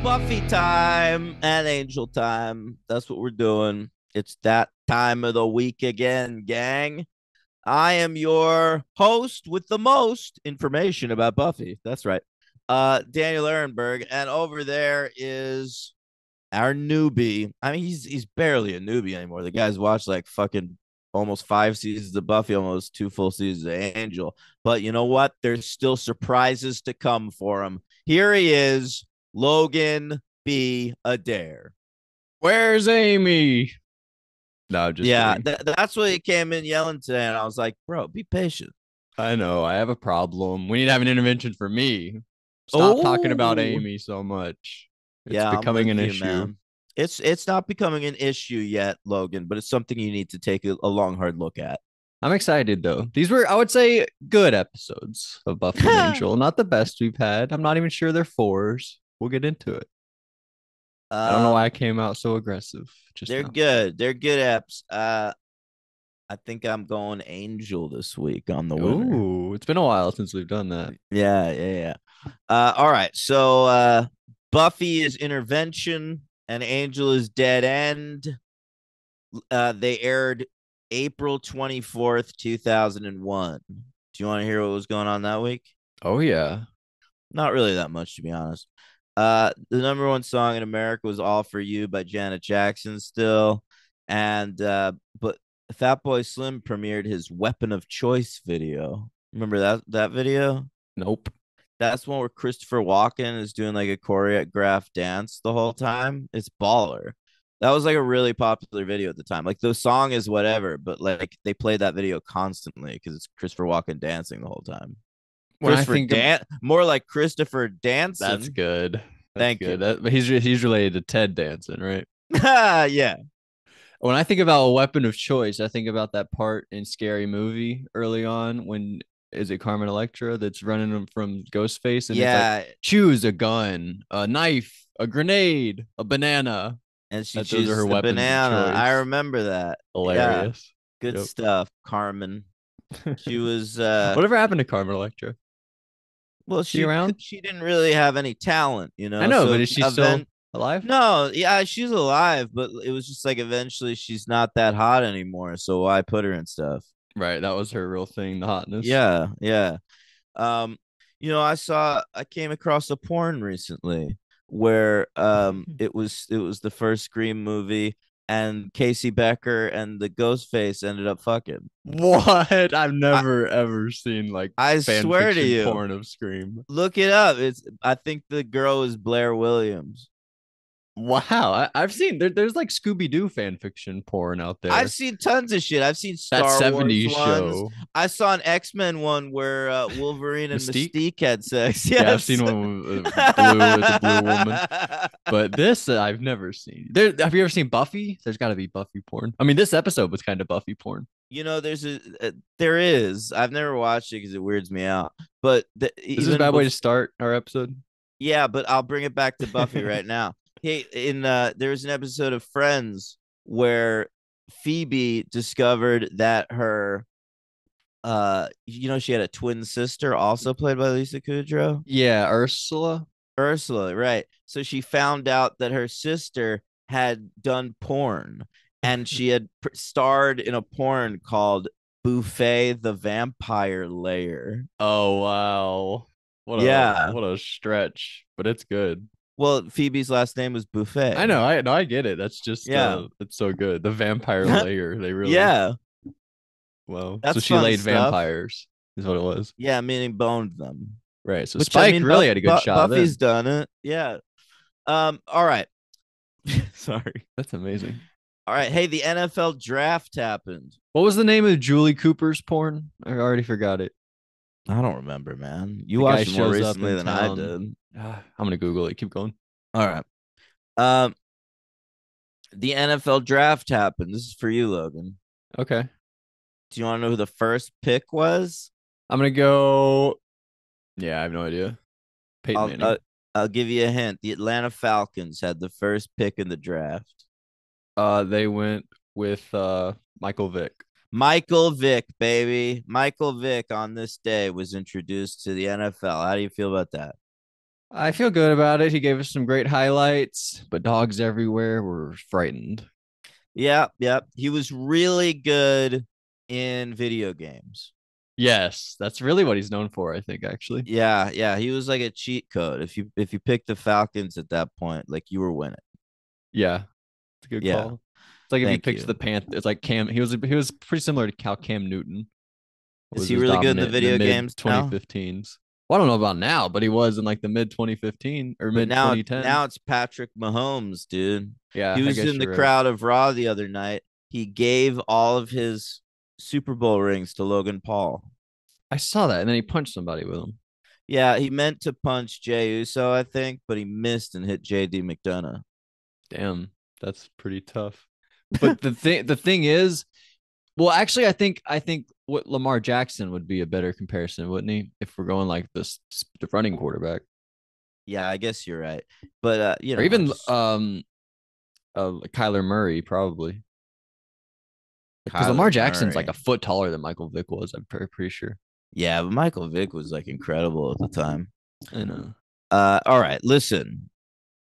Buffy time and Angel time. That's what we're doing. It's that time of the week again, gang. I am your host with the most information about Buffy. That's right. Daniel Ehrenberg. And over there is our newbie. I mean, he's barely a newbie anymore. The guy's watched like fucking almost 5 seasons of Buffy, almost 2 full seasons of Angel. But you know what? There's still surprises to come for him. Here he is, Logan B. Adair. Where's Amy? No, just Yeah, kidding. that's what he came in yelling today, and I was like, bro, be patient. I know I have a problem. We need to have an intervention for me. Stop talking about Oh, Amy so much. It's yeah, I'm becoming with an you, issue. man. It's not becoming an issue yet, Logan, but it's something you need to take a long, hard look at. I'm excited though. These were, I would say, good episodes of Buffy and Angel. Not the best we've had. I'm not even sure they're fours. We'll get into it. I don't know why I um, came out so aggressive just they're now. good. They're good apps. I think I'm going Angel this week on the winner. Ooh, it's been a while since we've done that. Yeah. All right. So Buffy is intervention and Angel is dead end. They aired April 24th, 2001. Do you want to hear what was going on that week? Oh yeah. Not really that much, to be honest. The number one song in America was "All for You" by Janet Jackson still. And but Fatboy Slim premiered his Weapon of Choice video. Remember that video? Nope. That's one where Christopher Walken is doing like a choreographed dance the whole time. It's baller. That was like a really popular video at the time. Like the song is whatever, but like they played that video constantly because it's Christopher Walken dancing the whole time. When I think of More like Christopher That's Danson. good. That's Thank good. you. But he's related to Ted Danson, right? Yeah. When I think about a weapon of choice, I think about that part in Scary Movie early on when is it Carmen Electra that's running them from Ghostface, and it's like Yeah. choose a gun, a knife, a grenade, a banana. And she That those are chooses her the weapons of banana. I choice. remember that. Yeah. Hilarious. Good Yep. stuff, Carmen. She was Whatever happened to Carmen Electra? well, She around? she didn't really have any talent, I know, but So is she still event alive? no, yeah, she's alive, but it was just like eventually she's not that hot anymore. So why put her in stuff? Right, that was her real thing, the hotness. Yeah. Um, I came across a porn recently where it was the first Scream movie and Casey Becker and the Ghostface ended up fucking. What? I've I never ever seen like I fan swear to fiction you. porn of Scream. Look it up. It's I think the girl is Blair Williams. Wow, I've seen there's like Scooby Doo fan fiction porn out I've there. seen tons of shit. I've seen That Star Wars 70s ones. show, I saw an X-Men one where Wolverine and Mystique. Mystique had sex. Yeah, I've Yes. seen one with blue with a blue woman, but this I've never seen. There, have you ever seen Buffy? There's got to be Buffy porn. I mean, this episode was kind of Buffy porn. There is. I've never watched it because it weirds me out. But Is this a even bad way to before, start our episode? yeah. But I'll bring it back to Buffy right now. Hey, in there was an episode of Friends where Phoebe discovered that her she had a twin sister also played by Lisa Kudrow. Yeah, Ursula. Ursula, right. So she found out that her sister had done porn and she had starred in a porn called Buffet the Vampire Layer. Oh wow, Yeah. what a stretch, but it's good. Well, Phoebe's last name was I Buffet. know, I get it. That's just Yeah. it's so good. The vampire layer, they really Yeah. well. So That's she fun laid stuff. vampires, is what it was. Yeah, meaning boned them. Right. So Which I Spike mean really had a good shot Buffy's then. done it. Yeah. All right. Sorry. That's amazing. All right. Hey, the NFL draft happened. What was the name of Julie Cooper's porn? I already forgot it. I don't remember, man. You The guy watched it more shows up recently in than I town. did. I'm gonna Google it. Keep going. All right. Um, the NFL draft happened. This is for you, Logan. Okay. Do you want to know who the first pick was? I'm gonna go. Yeah, I have no idea. Peyton I'll Manning. I'll give you a hint. The Atlanta Falcons had the first pick in the draft. They went with Michael Vick. Michael Vick, baby. Michael Vick on this day was introduced to the NFL. How do you feel about that? I feel good about it. He gave us some great highlights, but dogs everywhere were frightened. Yeah, yeah. He was really good in video games. Yes, that's really what he's known for, I think, actually. Yeah, yeah. He was like a cheat code. If you picked the Falcons at that point, like you were winning. Yeah, it's a good Yeah, call. It's like if you thank picked you. the Panth, it's like he was pretty similar to how Cam Newton Is was he as really good in the dominant in the video mid games now? 2015s. Well, I don't know about now, but he was in like the mid 2015 or But mid now 2010s. now it's Patrick Mahomes, dude. He Yeah, I was guess in the you're right. crowd of Raw the other night. He gave all of his Super Bowl rings to Logan Paul. I saw that, and then he punched somebody with them. Yeah, he meant to punch Jey Uso, I think, but he missed and hit JD McDonough. Damn, that's pretty tough. But the thing is, well, actually, I think what Lamar Jackson would be a better comparison, wouldn't he? If we're going like this, the running quarterback, Yeah, I guess you're right. But or even just Kyler Murray probably, because Lamar Kyler Jackson's like a Murray. foot taller than Michael Vick was. I'm pretty sure. Yeah, but Michael Vick was like incredible at the time. I know. All right, listen.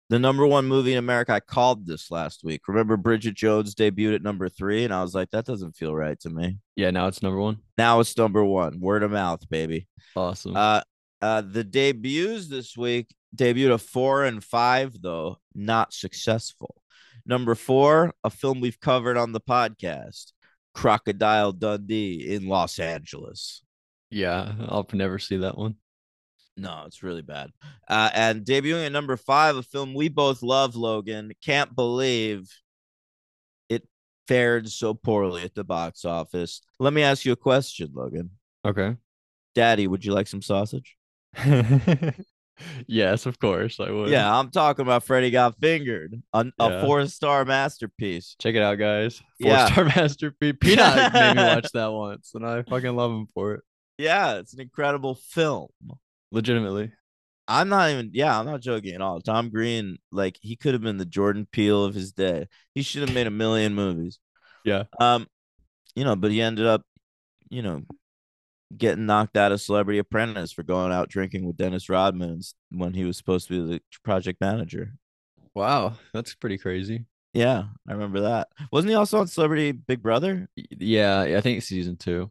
The number one movie in America, I called this last week. Remember Bridget Jones debuted at number three, and I was like, that doesn't feel right to me. Yeah, now it's number one. Now it's number one. Word of mouth, baby. Awesome. Uh the debuts this week debuted a 4 and 5, though, not successful. Number four, a film we've covered on the podcast, Crocodile Dundee in Los Angeles. Yeah, I'll never see that one. No, it's really bad. And debuting at number five, a film we both love, Logan. Can't believe it fared so poorly at the box office. Let me ask you a question, Logan. Okay. Daddy, would you like some sausage? Yes, of course I would. Yeah, I'm talking about Freddy Got Fingered, a Yeah. 4-star masterpiece. Check it out, guys. Four Yeah. star masterpiece. Peanut made me watch that once, and I fucking love him for it. Yeah, it's an incredible film. Legitimately. I'm not joking at all. Tom Green, like, he could have been the Jordan Peele of his day. He should have made a million movies. Yeah. Um, but he ended up, you know, getting knocked out of Celebrity Apprentice for going out drinking with Dennis Rodman when he was supposed to be the project manager. Wow, that's pretty crazy. Yeah, I remember that. Wasn't he also on Celebrity Big Brother? Yeah, I think season two.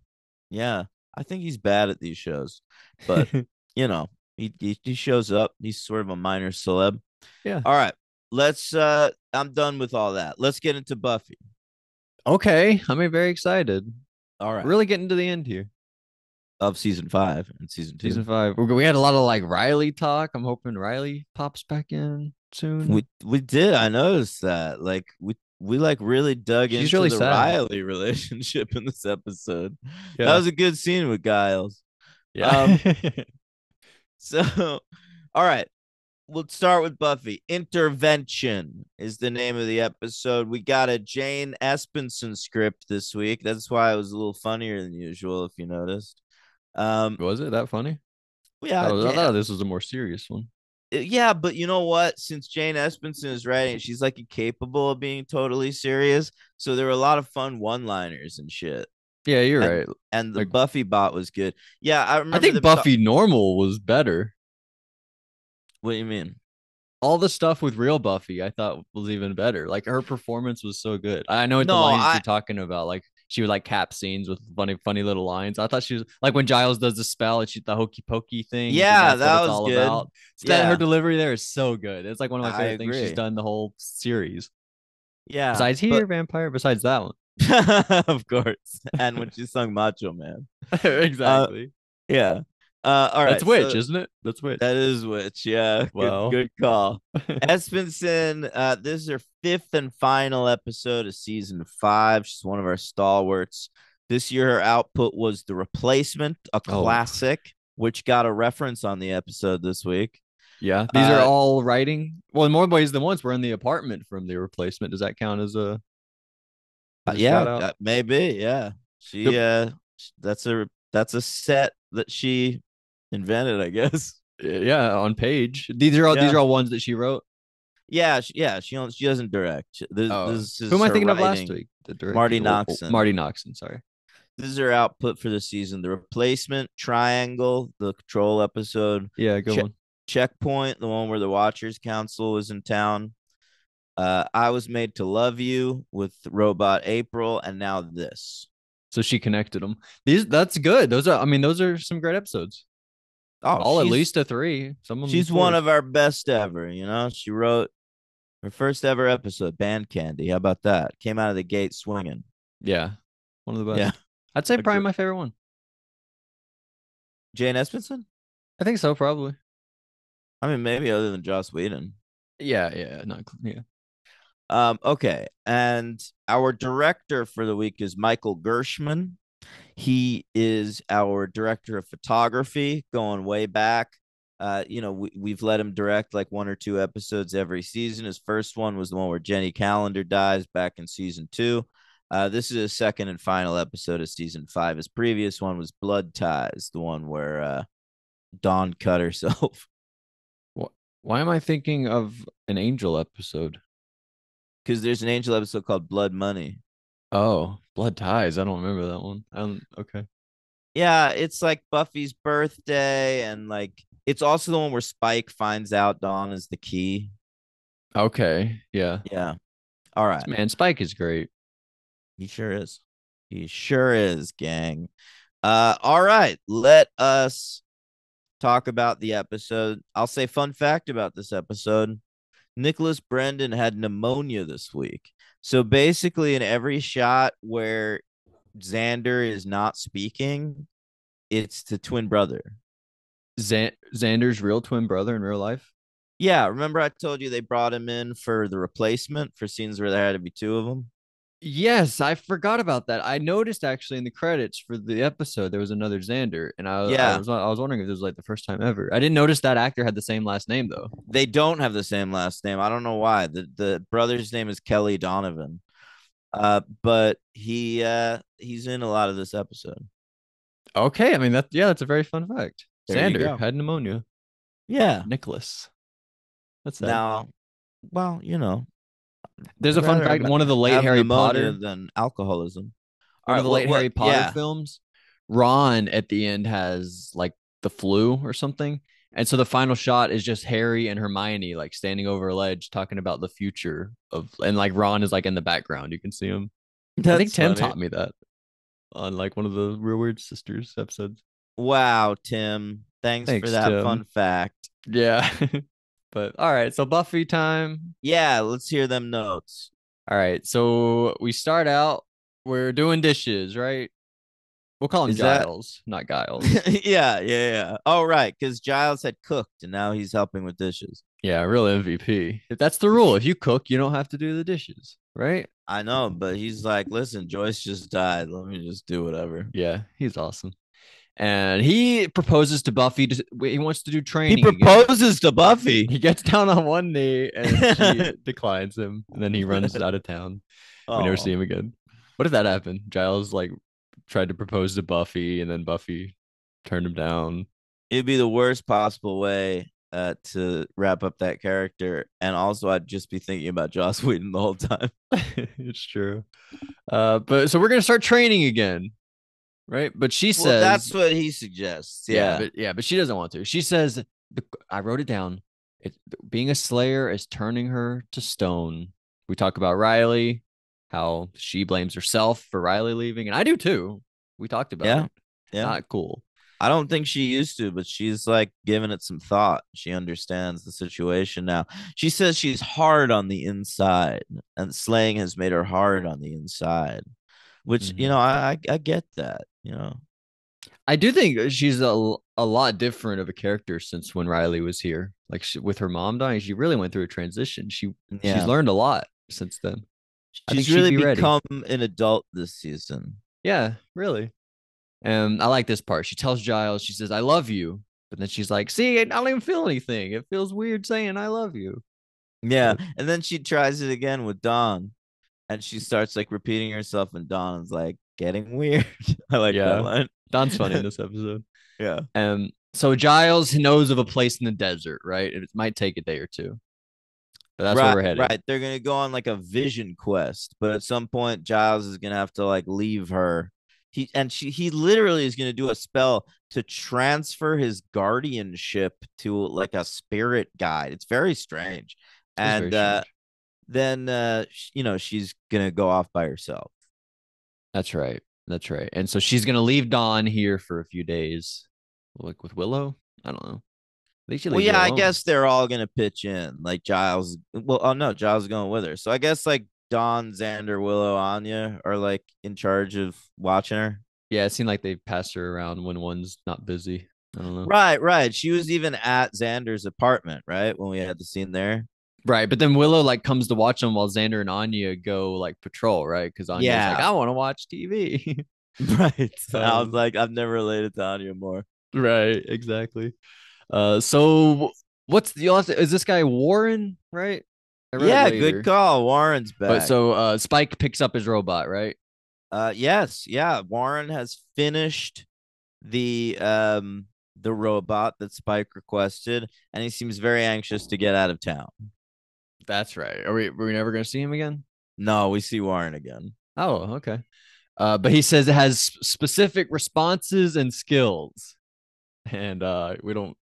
Yeah, I think he's bad at these shows, but you know, he shows up. He's sort of a minor celeb. Yeah. All right, let's. I'm done with all that. Let's get into Buffy. Okay, I'm very excited. All We're right, really getting to the end here. of season 5 and season Season 2. five. We had a lot of like Riley talk. I'm hoping Riley pops back in soon. We did. I noticed that. Like we like really dug She's into really the sad. Riley relationship in this episode. That Yeah. was a good scene with Giles. Yeah. Um, so all right, we'll start with Buffy. Intervention is the name of the episode. We got a Jane Espenson script this week. That's why it was a little funnier than usual, if you noticed. Um, Was it that funny? yeah, I Jane, thought this was a more serious one. yeah, but you know what? Since Jane Espenson is writing, she's like incapable of being totally serious. So there were a lot of fun one-liners and shit. Yeah, you're And right. and the Like Buffy bot was good. Yeah, I I remember think them. Buffy normal was better. What do you mean? All the stuff with real Buffy, I thought was even better. Like her performance was so good. I know what the No, lines I you're talking about. Like she would like cap scenes with funny little lines. I thought she was like when Giles does the spell, it's the hokey pokey thing. You think yeah, that's what that it's was all good. about. So that her Yeah, delivery there is so good. It's like one of my I favorite things she's agree. done the whole series. Yeah, Besides but here, vampire. Besides that one, of course. And when she sung Macho Man. Uh, exactly. yeah. All That's right. Witch, So isn't it? That's Witch. that is Witch. Yeah, Well, good call. Espenson, this is her fifth and final episode of season 5. She's one of our stalwarts. This year, her output was The Replacement, a oh classic, which got a reference on the episode this week. yeah, these are Uh, all writing. Well, in more ways than once, we're in the apartment from the replacement. Does that count as a yeah, shout out? maybe, yeah. She, Yep. that's a set that she invented, I guess. Yeah, on page. These are Yeah, all ones that she wrote. yeah. She doesn't direct. Oh, This who am is I her thinking of last writing. week? The director, Marty Noxon. Marty Noxon. Sorry. This is her output for the season. The Replacement, Triangle, the Control episode, Yeah, good Ch- one. Checkpoint, the one where the Watchers Council is in town. I Was Made to Love You with Robot April, and now this. So she connected them. That's good. Those are some great episodes. Oh, All at least a three. Some of them she's one fours. of our best ever. She wrote her first ever episode, Band Candy. How about that? Came out of the gate swinging. Yeah, one of the Yeah, best. I'd say probably agree. my favorite one. Jane Espenson. I think so, probably. I mean, maybe other than Joss Whedon. Yeah, yeah, not yeah. Okay, and our director for the week is Michael Gershman. He is our director of photography, going way back. We've let him direct like one or two episodes every season. His first one was the one where Jenny Calendar dies back in season 2. This is his second and final episode of season 5. His previous one was Blood Ties, the one where Dawn cut herself. Why am I thinking of an Angel episode? Because there's an Angel episode called Blood Money. Oh, Blood Ties. I don't remember that one. Okay. Yeah, it's like Buffy's birthday, and like it's also the one where Spike finds out Dawn is the key. Okay. Yeah. Yeah. All right. Man, Spike is great. He sure is. He sure is, gang. All right. Let us talk about the episode. I'll say fun fact about this episode. Nicholas Brendan had pneumonia this week. So basically, in every shot where Xander is not speaking, it's the twin brother. Xander's real twin brother in real life. Yeah, remember I told you they brought him in for the replacement for scenes where there had to be two of them? Yes, I forgot about that. I noticed actually in the credits for the episode there was another Xander, and Yeah, I was wondering if this was like the first time ever. I didn't notice that actor had the same last name though. they don't have the same last name. I don't know why. The brother's name is Kelly Donovan. But he's in a lot of this episode. Okay, I mean that's a very fun fact. There you Xander go. had pneumonia. Yeah. Nicholas. That's sad. Now, well, There's I'd a fun rather fact. One of the late have Harry pneumonia Potter, than alcoholism. All one of right, the late what? Harry Potter Yeah, films, Ron at the end has like the flu or something. And so the final shot is just Harry and Hermione like standing over a ledge talking about the future of, and like Ron is like in the background. You can see him. I think that's Tim funny. taught me that on like one of the Real Weird Sisters episodes. Wow, Tim. Thanks for Thanks, that fun Tim. fact. Yeah. But all right, so Buffy time. Yeah, let's hear them notes. All right, so we start out. We're doing dishes, right? We'll call him Is that Giles, not Giles. yeah. Oh, right, because Giles had cooked and now he's helping with dishes. Yeah, real MVP. If that's the rule, if you cook, you don't have to do the dishes, right? I know, but he's like, listen, Joyce just died. Let me just do whatever. Yeah, he's awesome. And he proposes to Buffy. He wants to do He training again. proposes to Buffy. He gets down on one knee and she declines him. And then he runs out of town. We never see Oh, him again. What if that happened? Giles like tried to propose to Buffy and then Buffy turned him down. it'd be the worst possible way to wrap up that character. And also, I'd just be thinking about Joss Whedon the whole time. It's true. But so we're gonna start training again, right? But she Well, says, that's what he suggests. Yeah. but she doesn't want to. She says, I wrote it down. Being a slayer is turning her to stone. We talk about Riley, how she blames herself for Riley leaving, and I do too. We talked about Yeah. it. Yeah. Not cool. I don't think she used to, but she's like giving it some thought. She understands the situation now. She says she's hard on the inside, and slaying has made her hard on the inside, which, Mhm. I get that. I do think she's a lot different of a character since when Riley was here. Like with her mom dying, she really went through a transition. She's Yeah. learned a lot since then. I think She's she'd really be ready. become an adult this season. Yeah, really. And I like this part. She tells Giles, she says, I love you. But then she's like, see, I don't even feel anything. It feels weird saying I love you. Yeah. But And then she tries it again with Dawn, and she starts like repeating herself, and Dawn's like getting weird. I like that yeah, line. Don's funny in this episode. Yeah. So Giles knows of a place in the desert, right? It might take a day or two, but that's where Right, we're headed. right. They're gonna go on like a vision quest, but at some point Giles is gonna have to like leave her. he literally is going to do a spell to transfer his guardianship to like a spirit guide. It's very strange. It's very And strange. then she's gonna go off by herself. That's right. That's right. And so she's gonna leave Dawn here for a few days, like with Willow. I don't know. I think she Well, leaves her yeah, I alone. guess they're all gonna pitch in. Like Giles. Well, oh no, Giles is going with her. So I guess like Dawn, Xander, Willow, Anya are like in charge of watching her. Yeah, it seemed like they passed her around when one's not busy. I don't know. Right, right. She was even at Xander's apartment, right? When we had the scene there. Right, but then Willow like comes to watch them while Xander and Anya go like patrol, right? Because Anya's like, Yeah, I want to watch TV. right. I was um, like, I've never related to Anya more. right, exactly. So what's the is this guy Warren, right? I read Yeah, good later. call. Warren's But back. so Spike picks up his robot, right? Yes, yeah. Warren has finished the robot that Spike requested, and he seems very anxious to get out of town. That's right. Are we never gonna see him again? No, we see Warren again. Oh, okay. But he says it has specific responses and skills. And we don't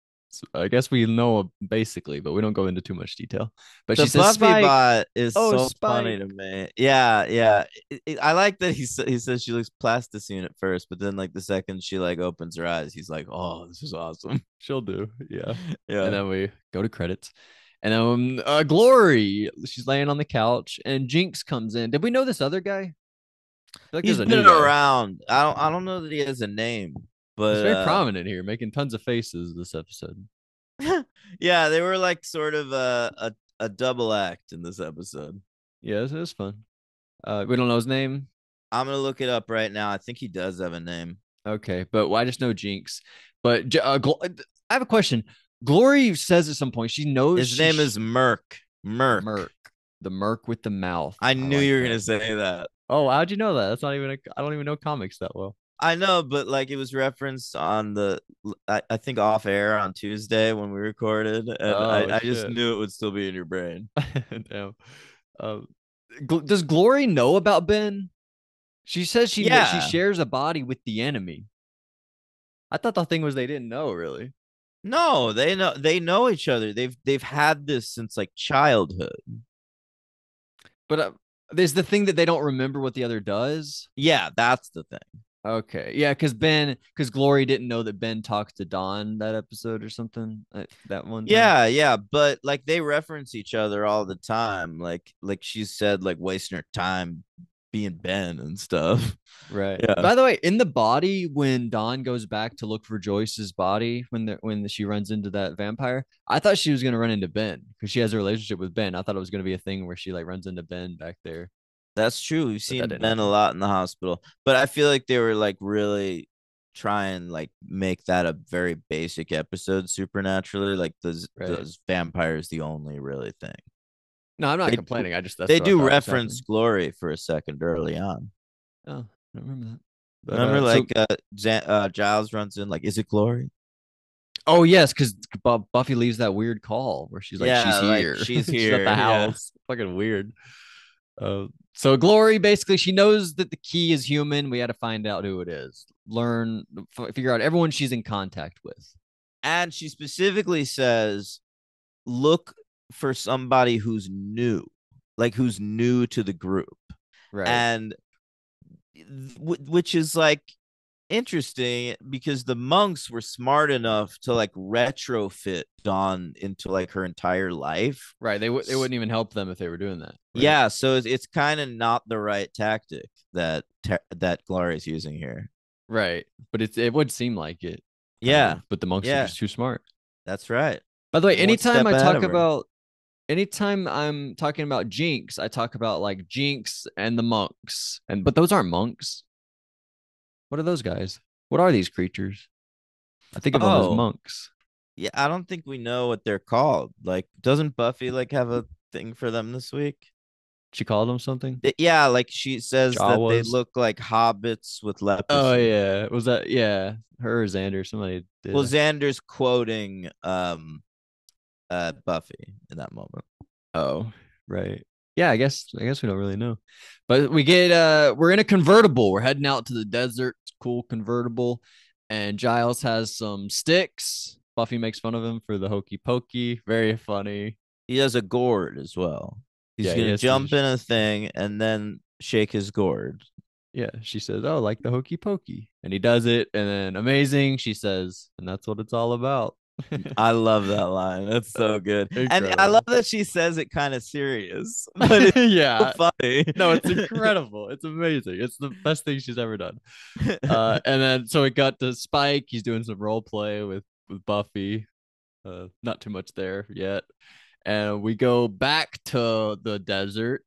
I guess we know basically, but we don't go into too much detail. But The she says Buffy Spike. bot is Oh, so Spike. funny to me. Yeah, yeah. I like that he says she looks plasticine at first, but then like the second she like opens her eyes, he's like, "Oh, this is awesome." She'll do. Yeah. And Yeah. then we go to credits. And then Glory, she's laying on the couch, and Jinx comes in. Did we know this other guy? I feel like there's He's a new been guy. around. I don't know that he has a name, He's but very prominent here, making tons of faces this episode. yeah, they were like sort of a double act in this episode. Yeah, it was fun. We don't know his name. I'm gonna look it up right now. I think he does have a name. Okay, but I just know Jinx. But I have a question. Glory says at some point she knows His name is Merc. Merc. Merc, the Merc with the mouth. I I knew like you were that. gonna say that. Oh, how'd you know that? That's not even I don't even know comics that well. I know, but like it was referenced on I think off air on Tuesday when we recorded, and Oh I just shit. knew it would still be in your brain. Damn. Um, does Glory know about Ben? She says she Yeah. shares a body with the enemy. I thought the thing was they didn't know really. No, they know each other. They've had this since like childhood. But there's the thing that they don't remember what the other does. Yeah, that's the thing. Okay. Yeah, because Glory didn't know that Ben talked to Dawn that episode or something that one time. Yeah, yeah, but like they reference each other all the time. Like she said, like wasting her time being Ben and stuff. Right. Yeah. By the way, in the body, when Dawn goes back to look for Joyce's body when she runs into that vampire, I thought she was gonna run into Ben because she has a relationship with Ben. I thought it was gonna be a thing where she like runs into Ben back there, That's true. We've but that seen didn't Ben a happen. lot in the hospital, but I feel like they were like really trying like make that a very basic episode supernaturally. Like Right. those vampires the only really thing. No, I'm not They do, complaining. I just that's they what I do thought was reference happening. Glory for a second early on. Oh, I don't remember that. But Remember, so like Giles runs in, like, is it Glory? oh yes, because Buffy leaves that weird call where she's like, she's Yeah, like here. she's She's at the here. Yeah, house. Fucking weird. So Glory basically she knows that the key is human. We had to find out who it is. Figure out everyone she's in contact with. and she specifically says, look for somebody who's new, like who's new to the group, Right. and which is like interesting because the monks were smart enough to like retrofit Dawn into like her entire life. Right. They wouldn't even help them if they were doing that. Right. Yeah, so it's kind of not the right tactic that Gloria's using here. Right. But it would seem like it kind Yeah, of. But the monks are yeah, just too smart. that's right. By the way, One anytime step I ahead talk of her. about anytime I'm talking about Jinx, I talk about like Jinx and the monks. But those aren't monks. What are those guys? What are these creatures? I think of them as Oh, monks. yeah, I don't think we know what they're called. Like, doesn't Buffy like have a thing for them this week? She called them something. Yeah, like she says that they Jawas. look like hobbits with Oh leprosy. yeah, was that yeah? Her or Xander? Somebody did. Well, Xander's quoting Buffy in that moment. Oh right. Yeah, I guess we don't really know. But we're in a convertible. We're heading out to the desert. It's cool convertible. And Giles has some sticks. Buffy makes fun of him for the hokey pokey. Very funny. He has a gourd as well. He's Yeah, he gonna has to jump in a thing and then shake his gourd. yeah, she says, "Oh, like the hokey pokey." And he does it and then amazing, she says, and that's what it's all about. I love that line. That's so good. And I love Incredible. that she says it kind of serious, but it's so Yeah. funny. No, it's incredible. It's amazing. It's the best thing she's ever done. And then so it got to Spike. He's doing some role play with Buffy. Not too much there yet. And we go back to the desert,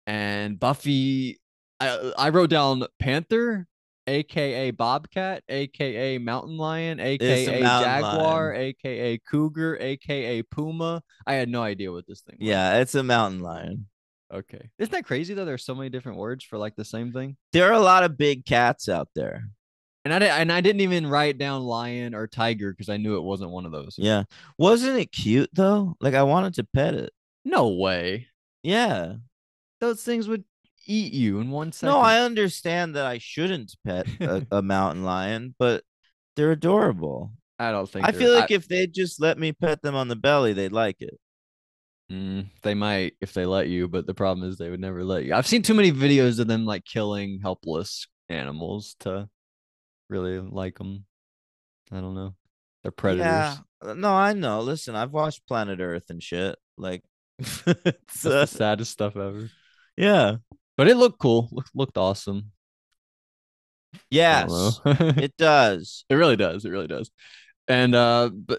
and Buffy. I wrote down Panther, aka Bobcat, aka Mountain Lion, It's a aka mountain Jaguar, lion. aka Cougar, aka Puma. I had no idea what this thing was. Yeah, it's a mountain lion. Okay. Isn't that crazy though? There's so many different words for like the same thing. There are a lot of big cats out there. And I didn't even write down lion or tiger because I knew it wasn't one of those. Yeah. Wasn't it cute though? Like I wanted to pet it. No way. Yeah. Those things would eat you in one No, second. I understand that I shouldn't pet a mountain lion, but they're adorable. I don't think I they're feel like if they just let me pet them on the belly, they'd like it. they might if they let you, but the problem is they would never let you. I've seen too many videos of them like killing helpless animals to really like them. I don't know. They're Yeah. predators. No, I know. Listen, I've watched Planet Earth and shit. Like it's That's the saddest stuff ever. yeah. But it looked cool. Looked awesome. I don't Yes. know. It does. It really does. It really does. And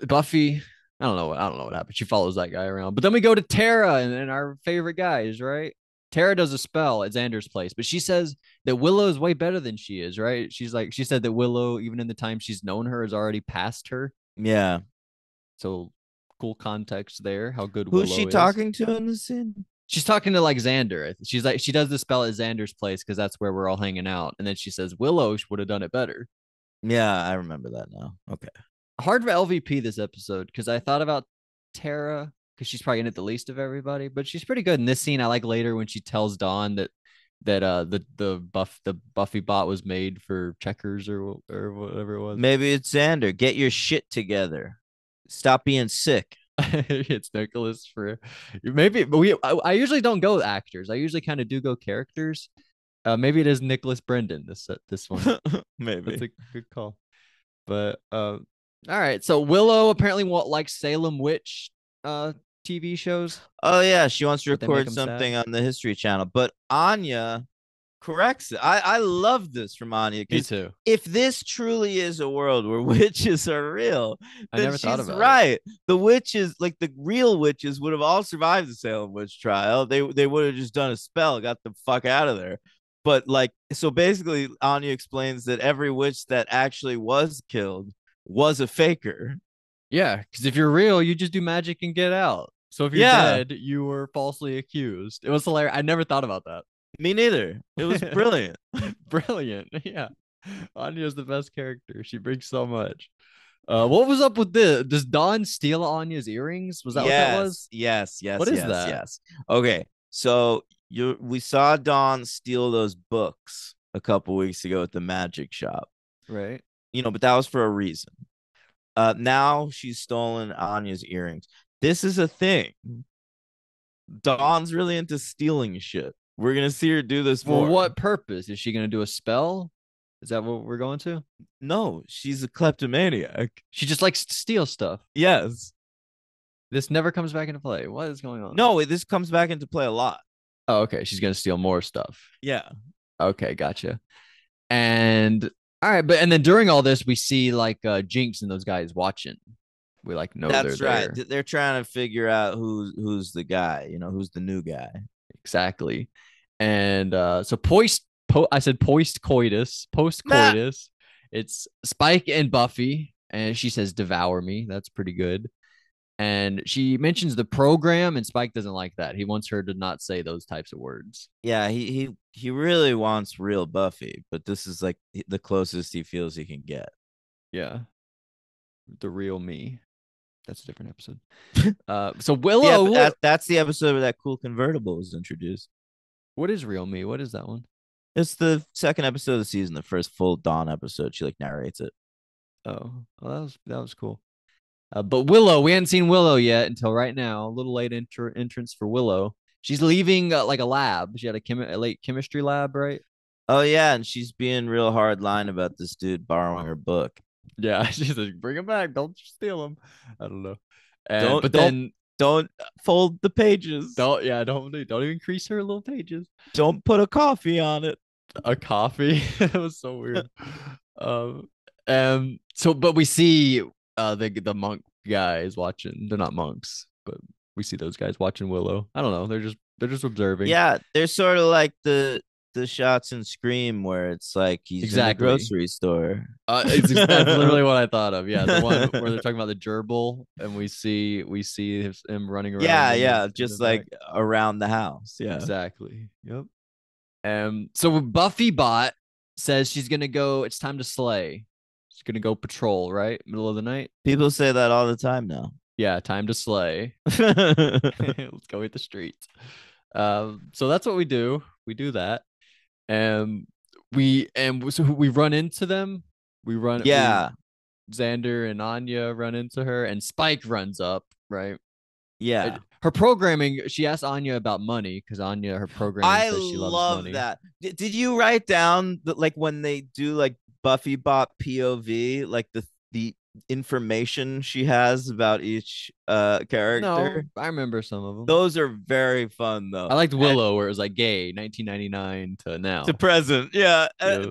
Buffy, I don't know what happened. She follows that guy around. But then we go to Tara and our favorite guys, right? Tara does a spell at Xander's place, but she says that Willow is way better than she is, right? She said that Willow, even in the time she's known her, is already past her. Yeah. So cool context there, how good Who's she Willow is. talking to in the scene? She's talking to like Xander. She's like, she does the spell at Xander's place because that's where we're all hanging out. And then she says Willow would have done it better. Yeah, I remember that now. Okay. Hard for LVP this episode because I thought about Tara because she's probably in it the least of everybody, but she's pretty good in this scene. I like later when she tells Dawn that the Buffy bot was made for checkers or whatever it was. Maybe it's Xander. Get your shit together. Stop being sick. It's Nicholas for maybe, but I usually don't go actors. I usually kind of do go characters. Maybe it is Nicholas Brendan this one. That's Maybe. a good call. But all right. So Willow apparently won't like Salem Witch TV shows, Oh yeah, she wants to but they make record them something sad. on the History Channel, but Anya corrects it. I love this from Anya Me because too. if this truly is a world where witches are real, I then never thought she's about it. right. The witches, like the real witches, would have all survived the Salem witch trial. They would have just done a spell, got the fuck out of there. But like, so basically, Anya explains that every witch that actually was killed was a faker. Yeah, because if you're real, you just do magic and get out. So if you're Yeah, dead, you were falsely accused. It was hilarious. I never thought about me neither. It was that. brilliant. Brilliant. Yeah. Anya's the best character. She brings so much. What was up with this? Does Dawn steal Anya's earrings? Was that what that was? Yes, yes, What yes, is yes, that? yes. Okay, so we saw Dawn steal those books a couple weeks ago at the magic shop, Right. but that was for a reason. Now she's stolen Anya's earrings. This is a thing. Dawn's really into stealing shit. We're gonna see her do this For more. what purpose? Is she gonna do a spell? Is that what we're going to? No, she's a kleptomaniac. She just likes to steal stuff. Yes. This never comes back into play. What is going on? No, this comes back into play a lot. Oh, okay. She's gonna steal more stuff. Yeah. Okay, gotcha. And all right, but and then during all this, we see like Jinx and those guys watching. We like know they're That's right. there. They're trying to figure out who's the guy, who's the new guy. Exactly. And so I said post Nah. coitus. It's Spike and Buffy, and she says devour me. That's pretty good. And she mentions the program, and Spike doesn't like that. He wants her to not say those types of words. Yeah, he really wants real Buffy, but this is like the closest he feels he can get. Yeah, the real me. That's a different episode. So Yeah, Willow, that's the episode where that cool convertible was introduced. what is Real Me? What is that one? It's the second episode of the season, the first full Dawn episode. She like narrates it. Oh, well, that was cool. But Willow, we hadn't seen Willow yet until right now. A little late entrance for Willow. She's leaving like a lab. She had a late chemistry lab, right? Oh yeah, and she's being real hard line about this dude borrowing her book. Yeah, she's like, bring him back. Don't steal him. I don't know. And Don't but don't then don't fold the pages. don't even crease her little pages. Don't put a coffee on it. A coffee. That was so weird. Um, so but we see the monk guys watching. They're not monks, but we see those guys watching Willow. I don't know. They're just observing. Yeah, they're sort of like the shots in Scream where it's like he's in the Exactly. grocery store. That's literally what I thought of. Yeah, the one where they're talking about the gerbil, and we see him running around. Yeah, just like around the house. Yeah, exactly. Yep. So Buffy bot says she's gonna go. It's time to slay. She's gonna go patrol. Right, middle of the night. people say that all the time now. Yeah, time to slay. Let's go hit the streets. So that's what we do. We do that, and we run into them. Yeah, Xander and Anya run into her, and Spike runs up. Right. yeah. Her programming. She asked Anya about money because Anya, her programming I says she loves love money. that. Did you write down that like when they do like Buffy bot POV, like the information she has about each No, character? I remember some of them. Those are very fun though. I liked And Willow, where it was like gay, 1999 to to now. present, yeah. Yeah.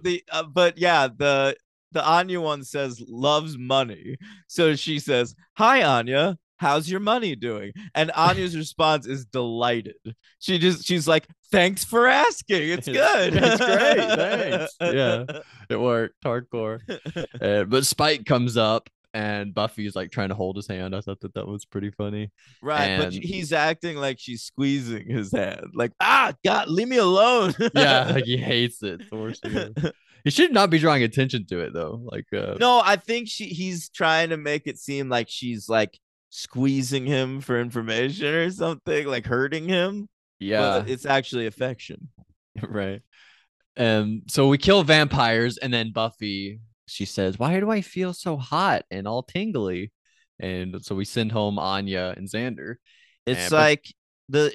But yeah, the Anya one says loves money, so she says, "Hi Anya, how's your money doing?" And Anya's response is delighted. She's like, "Thanks for asking. It's good. It's great. Thanks. Yeah, it worked hardcore. But Spike comes up and Buffy's like trying to hold his hand. I thought that was pretty funny. Right, but And he's acting like she's squeezing his hand, like, God, leave me alone. yeah, like he hates it. It's the worst thing ever. He should not be drawing attention to it though. Like No, I think he's trying to make it seem like she's like squeezing him for information or something, like hurting him, yeah, but it's actually affection. right. So we kill vampires, and then Buffy, she says, "Why do I feel so hot and all tingly?" And so we send home Anya and Xander. It's And but like the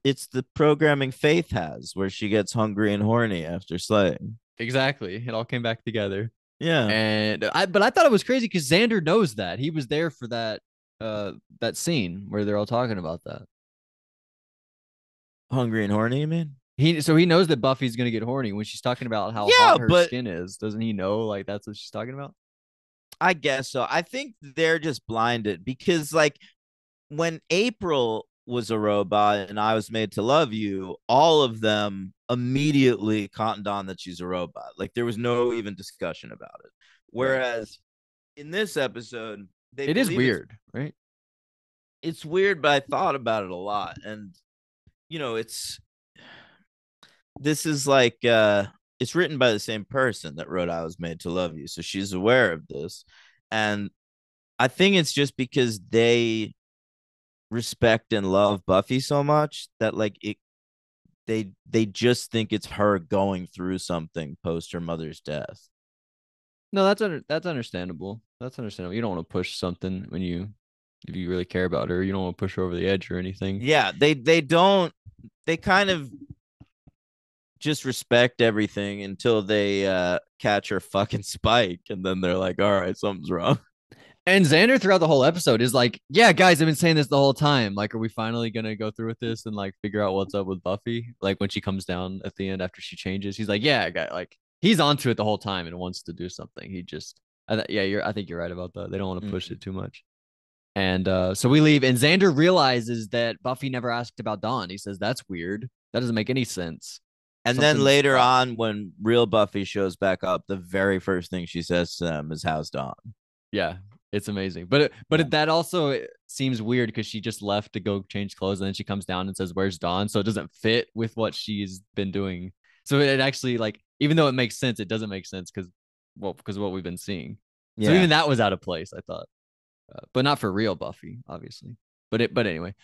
it's the programming Faith has where she gets hungry and horny after slaying. exactly, it all came back together. Yeah, But I thought it was crazy because Xander knows that he was there for that scene where they're all talking about that. hungry and horny, you mean? He knows that Buffy's gonna get horny when she's talking about how Yeah, hot her but skin is. Doesn't he know like that's what she's talking about? I guess so. I think they're just blinded because like when April was a robot and I was made to love you, all of them immediately cottoned on that she's a robot. Like there was no even discussion about it. Right. Whereas in this episode, they It is believe weird, right? it's weird, but I thought about it a lot. And it's this is like it's written by the same person that wrote I Was Made to Love You. So she's aware of this. And I think it's just because they respect and love Buffy so much that like they just think it's her going through something post her mother's death. No, that's understandable. That's understandable. You don't want to push something if you really care about her. You don't want to push her over the edge or anything. Yeah, they kind of just respect everything until they catch her fucking Spike, and then they're like, all right, something's wrong. And Xander throughout the whole episode is like, yeah, guys, I've been saying this the whole time. Like, are we finally gonna go through with this and like figure out what's up with Buffy? Like when she comes down at the end after she changes, he's like, yeah, guy, like he's onto it the whole time and wants to do something. I think you're right about that. They don't want to push it too much. And so we leave, and Xander realizes that Buffy never asked about Dawn. He says, that's weird. That doesn't make any sense. And then later on, when real Buffy shows back up, the very first thing she says to them is, "How's Dawn?" Yeah, it's amazing. That also seems weird because she just left to go change clothes, and then she comes down and says, "Where's Dawn?" So it doesn't fit with what she's been doing. So it actually, like, even though it makes sense, it doesn't make sense because of what we've been seeing. So even that was out of place, I thought. but not for real Buffy, obviously. But anyway,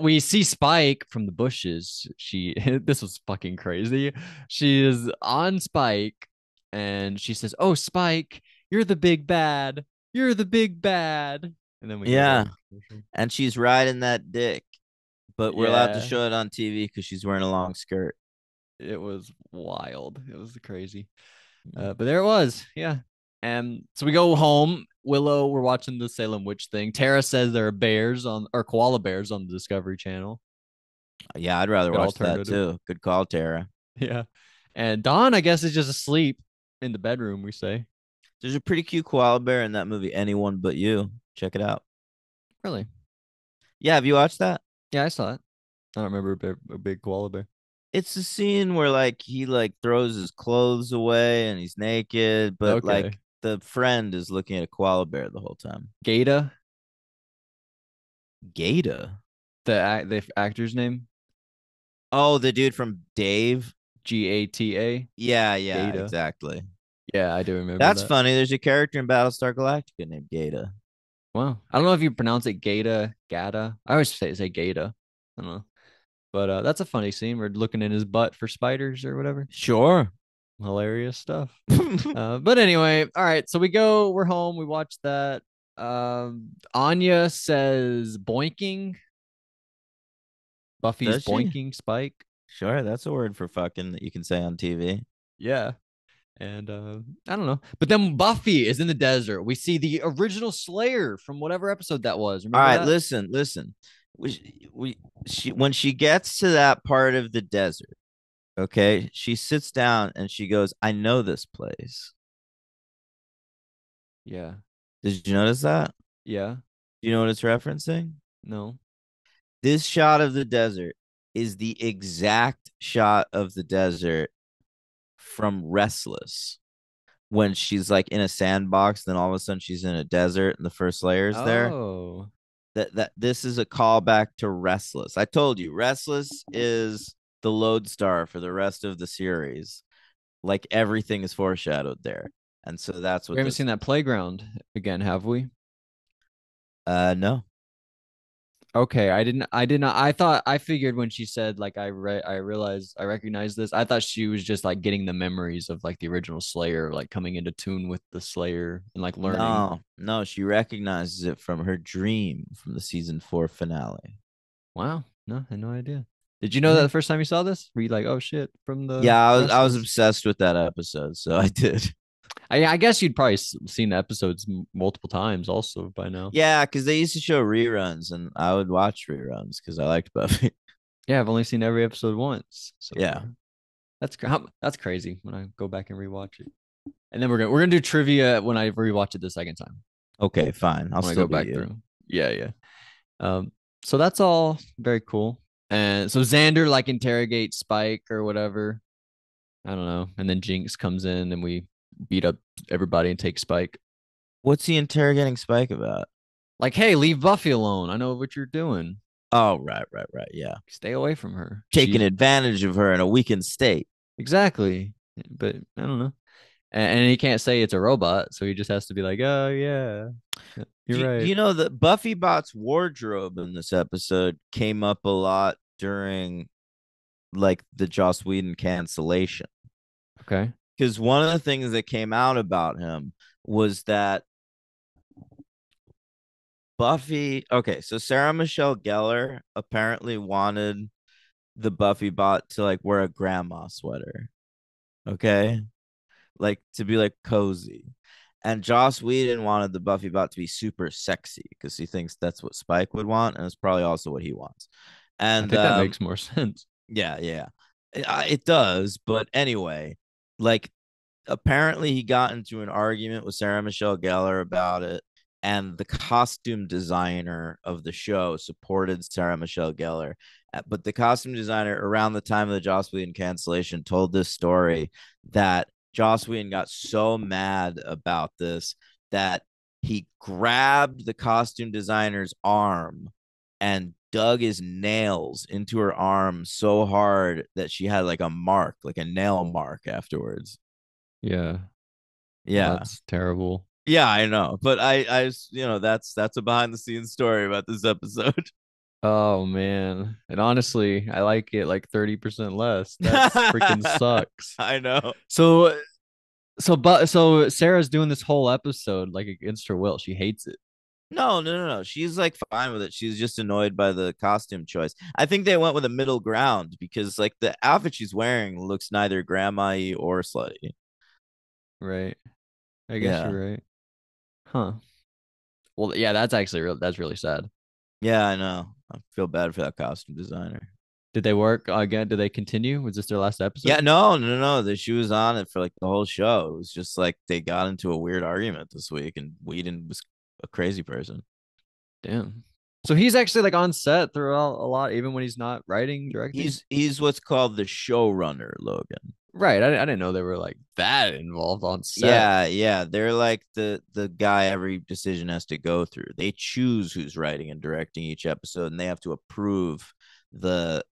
we see Spike from the bushes. She this was fucking crazy. She is on Spike, and she says, "Oh, Spike, you're the big bad. You're the big bad." And then we go Yeah, to commercial. and she's riding that dick, but we're allowed to Yeah, show it on TV because she's wearing a long skirt. it was wild. It was crazy. Mm. But there it was. Yeah. And so we go home. Willow, we're watching the Salem witch thing. Tara says there are bears on or koala bears on the Discovery Channel. Yeah, I'd rather Good watch that alternative. too. Good call, Tara. Yeah. And Dawn, I guess, is just asleep in the bedroom, we say. There's a pretty cute koala bear in that movie, Anyone But You. Check it out. Really? Yeah, have you watched that? Yeah, I saw it. I don't remember a big koala bear. It's a scene where like he like throws his clothes away and he's naked, but like Okay. the friend is looking at a koala bear the whole time. Gata, Gata. the actor's name, Oh, the dude from Dave. Gata. Yeah, yeah, Gata. exactly. Yeah, I do remember That's that. funny. There's a character in Battlestar Galactica named Gata. Wow. I don't know if you pronounce it Gata, Gata. I always say Gata. I don't know. But that's a funny scene. We're looking in his butt for spiders or whatever. Sure. Hilarious stuff. But anyway, all right. So we're home. We watch that. Anya says boinking. Buffy's Does she? boinking Spike. Sure, that's a word for fucking that you can say on TV. Yeah. And I don't know. But then Buffy is in the desert. We see the original Slayer from whatever episode that was. All Remember right, that? listen. We she when she gets to that part of the desert, okay, she sits down and she goes, "I know this place." Yeah. Did you notice that? Yeah. Do you know what it's referencing? No. This shot of the desert is the exact shot of the desert from Restless when she's like in a sandbox, then all of a sudden she's in a desert and the first layer's there. Oh. That this is a callback to Restless. I told you, Restless is the lodestar for the rest of the series. Like everything is foreshadowed there, and so that's We what haven't this. seen that playground again, have we? No, Okay, I did not. I thought I figured when she said like I realized I recognized this. I thought she was just like getting the memories of like the original Slayer, like coming into tune with the Slayer and like learning. no. She recognizes it from her dream from the season 4 finale. Wow, no, I had no idea. Did you know that Yeah, the first time you saw this? Were you like, oh shit, from the yeah. I was Restless? obsessed with that episode, so I did. I guess you'd probably seen the episodes multiple times also by now. Yeah, because they used to show reruns, and I would watch reruns because I liked Buffy. Yeah, I've only seen every episode once so Yeah. far. That's crazy when I go back and rewatch it. And then we're gonna do trivia when I rewatch it the second time. Okay, fine. I'll When I still go beat back you. through. Yeah, yeah. So that's all very cool. And so Xander like interrogates Spike or whatever. I don't know. And then Jinx comes in and we beat up everybody and take Spike. What's he interrogating Spike about? Like, hey, leave Buffy alone. I know what you're doing. Oh, right. Yeah. Stay away from her. Taking She's advantage of her in a weakened state. exactly. But I don't know. And he can't say it's a robot, so he just has to be like, "Oh yeah, you're Do right." you know that Buffy Bot's wardrobe in this episode came up a lot during like the Joss Whedon cancellation? Okay. Because one of the things that came out about him was that Buffy. Okay, so Sarah Michelle Gellar apparently wanted the Buffy Bot to like wear a grandma sweater. Okay, like to be like cozy. And Joss Whedon wanted the Buffy Bot to be super sexy because he thinks that's what Spike would want, and it's probably also what he wants. I And think that makes more sense. yeah, it does. But anyway, like apparently he got into an argument with Sarah Michelle Gellar about it, and the costume designer of the show supported Sarah Michelle Gellar. But the costume designer, around the time of the Joss Whedon cancellation, told this story that Joss Whedon got so mad about this that he grabbed the costume designer's arm and dug his nails into her arm so hard that she had like a mark, like a nail mark afterwards. Yeah. Well, Yeah. that's terrible. Yeah, I know, but that's a behind the scenes story about this episode. Oh man. And honestly, I like it like 30% less. That's freaking sucks. I know. So so Sarah's doing this whole episode like against her will. She hates it. No, no, no, no. She's like fine with it. She's just annoyed by the costume choice. I think they went with a middle ground because like the outfit she's wearing looks neither grandma-y or slutty. Right. I guess Yeah. you're right. Huh. Well, yeah, that's actually real. That's really sad. Yeah, I know. I feel bad for that costume designer. Did they work again? Did they continue? Was this their last Yeah, episode? no, no, no. She was on it for like the whole show. It was just like they got into a weird argument this week, and Whedon was a crazy person. Damn. So he's actually like on set throughout a lot, even when he's not writing, directing. He's what's called the showrunner, Logan. Right. I didn't know they were like that involved on set. Yeah, yeah. They're like the guy every decision has to go through. They choose who's writing and directing each episode, and they have to approve the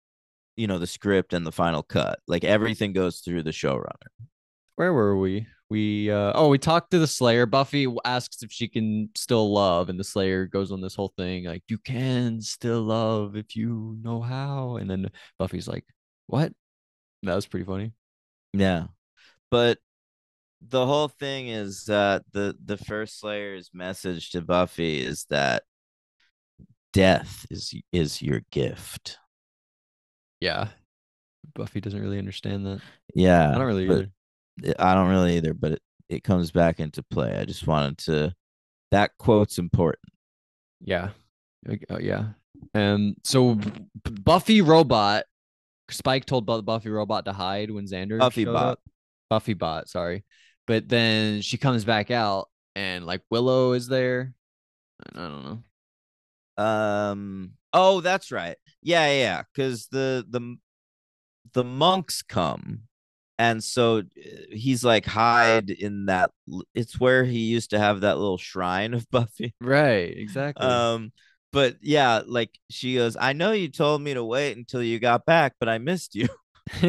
the script and the final cut. Like everything goes through the showrunner. Where were we? We talked to the Slayer. Buffy asks if she can still love, and the Slayer goes on this whole thing like you can still love if you know how. And then Buffy's like, "What?" That was pretty funny. Yeah. But the whole thing is that the first Slayer's message to Buffy is that death is your gift. Yeah, Buffy doesn't really understand that. I Yeah, don't really but either. I don't really either, but it comes back into play. I just wanted to that quote's important. Yeah, yeah. So Buffy robot Spike told Buffy robot to hide when Xander Buffy showed bot. up. Buffy bot, sorry, but then she comes back out and like Willow is there. I don't know. Oh, that's right. Yeah, yeah, yeah. Because the monks come, and so he's like hide in that. It's where he used to have that little shrine of Buffy. Right, exactly. Um, but yeah, like she goes, I know you told me to wait until you got back, but I missed you.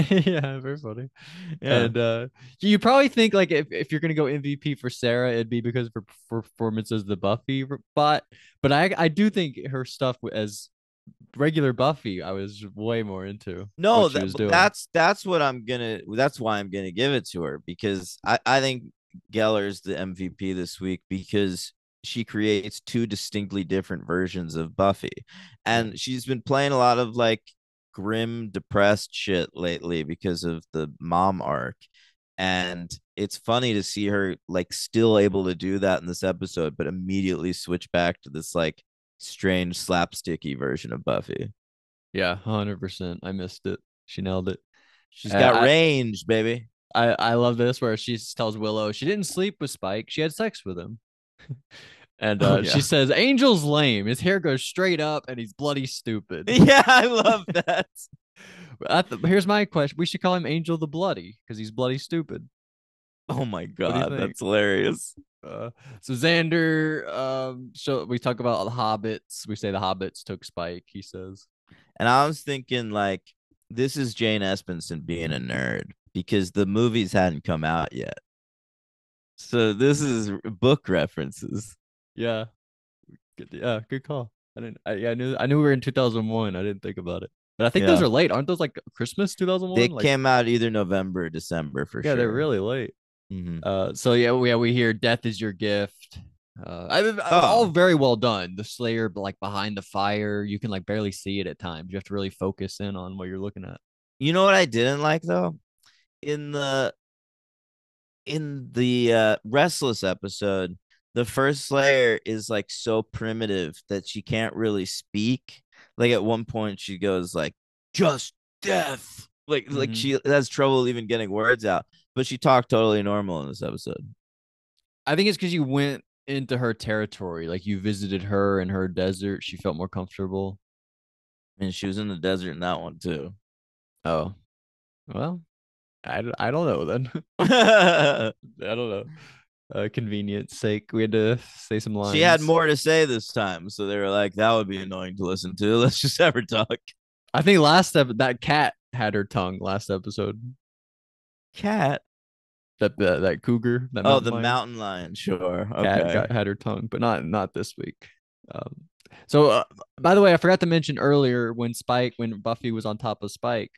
Yeah, very funny. Yeah. And you probably think like if you're gonna go MVP for Sarah, it'd be because of her performance as the Buffy bot. But I do think her stuff as regular Buffy, I was way more into what No, she was but doing. that's why I'm gonna give it to her because I think Geller's the MVP this week because she creates two distinctly different versions of Buffy. Yeah. And she's been playing a lot of like grim, depressed shit lately because of the mom arc. And it's funny to see her like still able to do that in this episode, but immediately switch back to this like strange slapsticky version of Buffy. Yeah, 100%. I missed it. She nailed it. She's got Uh, range, baby. I love this where she tells Willow she didn't sleep with Spike. She had sex with him. And Oh she yeah. says Angel's lame. His hair goes straight up and he's bloody stupid. Yeah, I love that. Here's my question. We should call him Angel the Bloody because he's bloody stupid. Oh my What do you god, think? that's hilarious. Uh, so Xander, so we talk about the hobbits. We say the hobbits took Spike, he says. And I was thinking like this is Jane Espenson being a nerd because the movies hadn't come out yet. So this is book references. Yeah. Good call. I knew we were in 2001. I didn't think about it. But I think those Yeah. are late. Aren't those like Christmas They 2001? Like, came out either November or December for yeah, they're sure. really late. Mm-hmm. So yeah, we hear death is your gift. All Oh, very well done. The Slayer, but like behind the fire, you can like barely see it at times. You have to really focus in on what you're looking at. you know what I didn't like though? In the Restless episode, the first Slayer is like so primitive that she can't really speak. Like at one point, she goes like, "Just death." Like Mm-hmm. she has trouble even getting words out, but she talked totally normal in this episode. I think it's because you went into her territory, like you visited her in her desert. She felt more comfortable. And she was in the desert in that one too. Oh, well, I don't know then. I don't know. Convenience sake, we had to say some She had lines. more to say this time, so they were like, "That would be annoying to listen to. Let's just have her talk." I think that cat had her tongue last episode. Cat. That cougar, that Oh, mountain the lion mountain lion. Sure. cat Okay. had her tongue, but not this week. Um, so by the way, I forgot to mention earlier when Buffy was on top of Spike,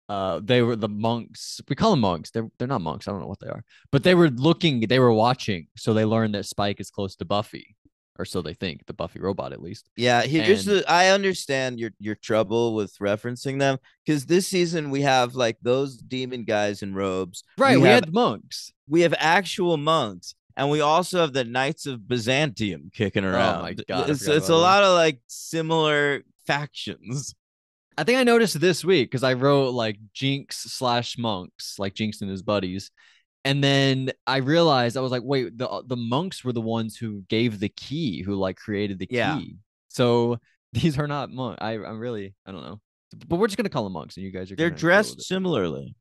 they were the monks. We call them monks. They're not monks. I don't know what they are, but they were watching, so they learned that Spike is close to Buffy, or so they think, the Buffy robot at least. Yeah, here's And the I understand your trouble with referencing them because this season we have like those demon guys in robes. right, we had monks. We have actual monks, and we also have the Knights of Byzantium kicking Oh my around. god, I It's forgot it's about a those. lot of like similar factions. I think I noticed this week because I wrote like Jinx slash monks, like Jinx and his buddies. And then I realized I was like, wait, the monks were the ones who gave the key, who like created the Yeah, key. So these are not monks. I'm really, I don't know, but we're just gonna call them monks, and you guys are they're gonna deal with dressed it. similarly.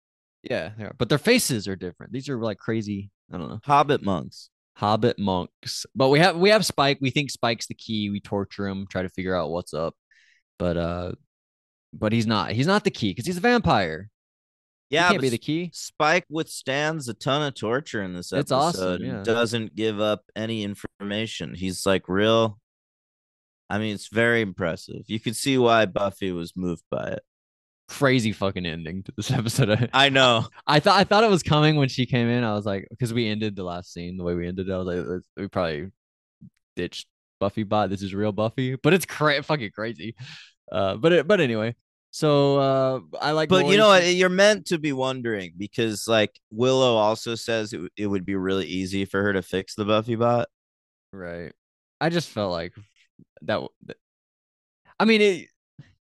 Yeah, they are. But their faces are different. These are like crazy. I don't know, Hobbit monks. Hobbit monks. But we have Spike. We think Spike's the key. We torture him, try to figure out what's up. But but he's not. He's not the key because he's a vampire. He Yeah, can't but be the key. Spike withstands a ton of torture in this It's episode awesome. and Yeah. doesn't give up any information. He's like real. I mean, it's very impressive. You could see why Buffy was moved by it. Crazy fucking ending to this episode. I know. I thought it was coming when she came in. I was like, because we ended the last scene the way we ended it. I was like, we probably ditched Buffy bot. This is real Buffy, but it's fucking crazy. But anyway, so I like But you Glory. know what? You're meant to be wondering because, like, Willow also says it would be really easy for her to fix the Buffy bot. Right. I just felt like that. I mean,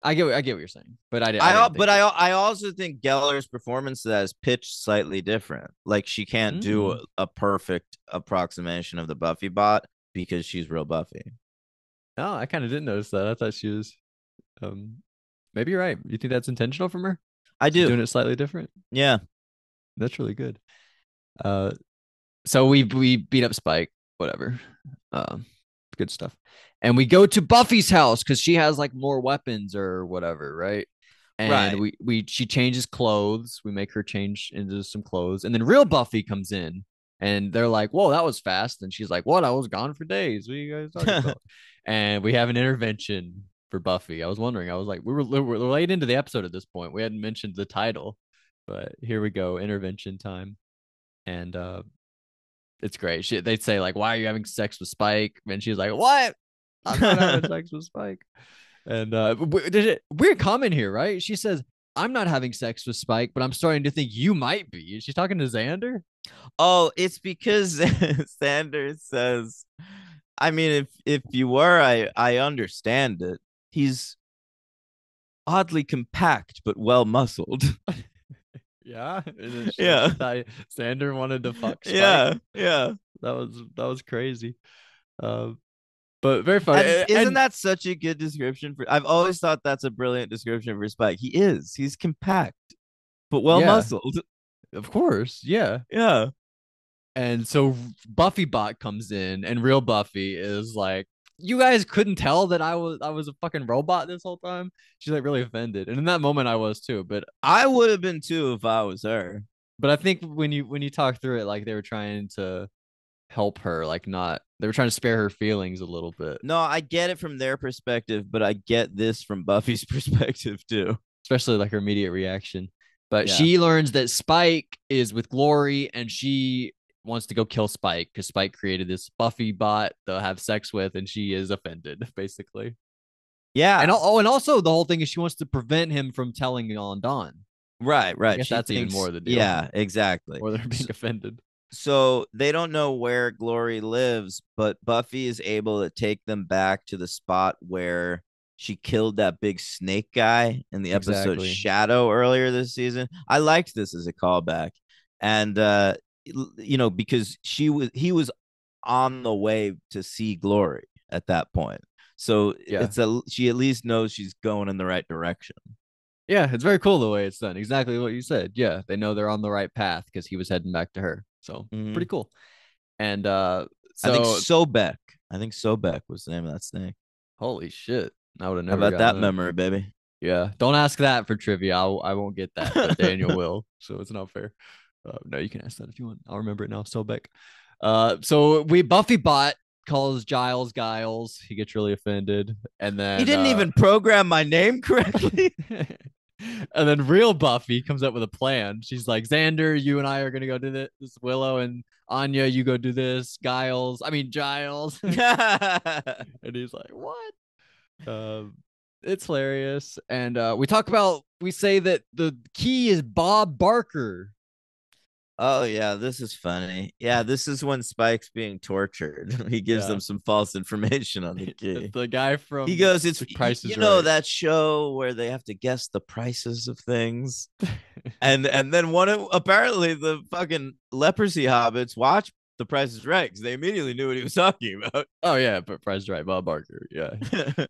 I get what you're saying, but I didn't think But it. I also think Geller's performance to that is pitched slightly different. Like, she can't do Mm. a perfect approximation of the Buffy bot because she's real Buffy. No, I kind of didn't notice that. I thought she was. Um, maybe you're right. You think that's intentional from her? I She's do. doing it slightly different. Yeah. That's really good. Uh, so we beat up Spike, whatever. Um, good stuff. And we go to Buffy's house because she has like more weapons or whatever, right? And Right. she changes clothes. We make her change into some clothes, and then real Buffy comes in, and they're like, "Whoa, that was fast!" And she's like, "What? I was gone for days. What are you guys talking about?" And we have an intervention for Buffy. I was wondering. I was like, we're late into the episode at this point. We hadn't mentioned the title, but here we go, intervention time, and it's great. They'd say like, "Why are you having sex with Spike?" And she's like, "What? I'm not having sex with Spike." And weird comment here, right? She says, "I'm not having sex with Spike, but I'm starting to think you might be." Is she talking to Xander? Oh, it's because Sanders says, I mean, if you were, I understand it. He's oddly compact but well muscled. Yeah, Yeah. she thought Xander wanted to fuck Spike. Yeah. Yeah. That was crazy. Um, but very funny. And isn't And that such a good description for I've always thought that's a brilliant description for Spike. He is. He's compact but well yeah, muscled. of course, yeah. Yeah. And so Buffy bot comes in, and real Buffy is like, "You guys couldn't tell that I was a fucking robot this whole time." She's like really offended, and in that moment I was too. I would have been too if I was her. But I think when you talk through it, like they were trying to help her, like not they were trying to spare her feelings a little bit, No, I get it from their perspective, but I get this from Buffy's perspective too. especially like her immediate reaction. But Yeah. she learns that Spike is with Glory, and she wants to go kill Spike because Spike created this Buffy bot to have sex with, and she is offended, basically. And Yeah. and also the whole thing is she wants to prevent him from telling on Dawn. Right, I right. guess She that's even thinks, more the deal, yeah, exactly. or they're being So, offended. so they don't know where Glory lives, but Buffy is able to take them back to the spot where she killed that big snake guy in the episode Exactly. Shadow earlier this season. I liked this as a callback. And because he was on the way to see Glory at that point. So Yeah. she at least knows she's going in the right direction. Yeah, it's very cool the way it's done. Exactly what you said. Yeah, they know they're on the right path because he was heading back to her. So pretty Mhm. cool. And I think so Sobek. I think Sobek was the name of that snake. holy shit. I would have How never about gotten that that. memory, baby? Yeah. Don't ask that for trivia. I won't get that, but Daniel will. So it's not fair. No, you can ask that if you want. I'll remember it now. Sobek. So we Buffy bot calls Giles Giles. He gets really offended, and He then didn't even program my name correctly. and then real Buffy comes up with a plan. She's like, Xander, you and I are gonna go do this. Willow and Anya, you go do this. Giles. And he's like, what? It's hilarious. And we say that the key is Bob Barker. Oh yeah, this is funny. Yeah, this is when Spike's being tortured. He gives Yeah. them some false information on the key. It's the guy from He goes, "It's The Price is you know Right. that show where they have to guess the prices of things." And then apparently the fucking leprosy hobbits watch The Price is Right because they immediately knew what he was talking about. Oh yeah, but Price is Right, Bob Barker. Yeah.